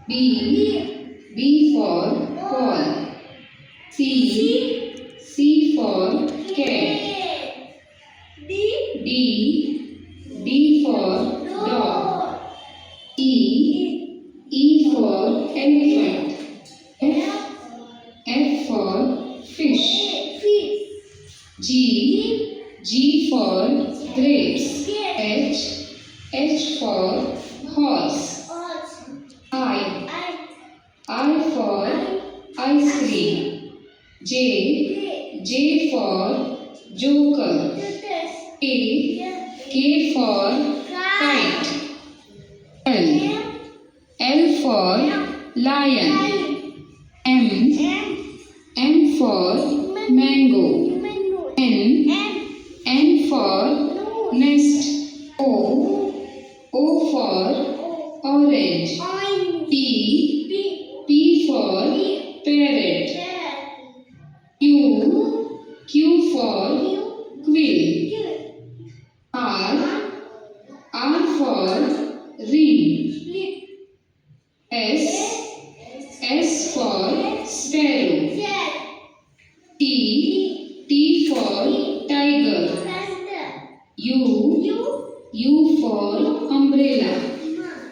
B for ball. C for cat. D for dog. E for elephant. F for fish. G for grapes. H for horse. I for ice cream. J for joker. K for kite. L for lion. M for mango. N for nest. O for orange. P for parrot. Q for quill. R for ring. S for sparrow. T for tiger. U for umbrella.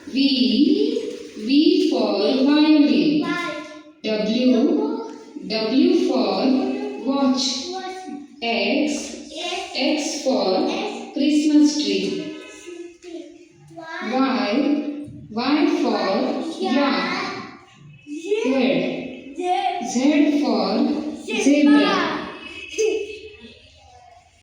V for violin. W for watch. X for Christmas tree. Y for yak.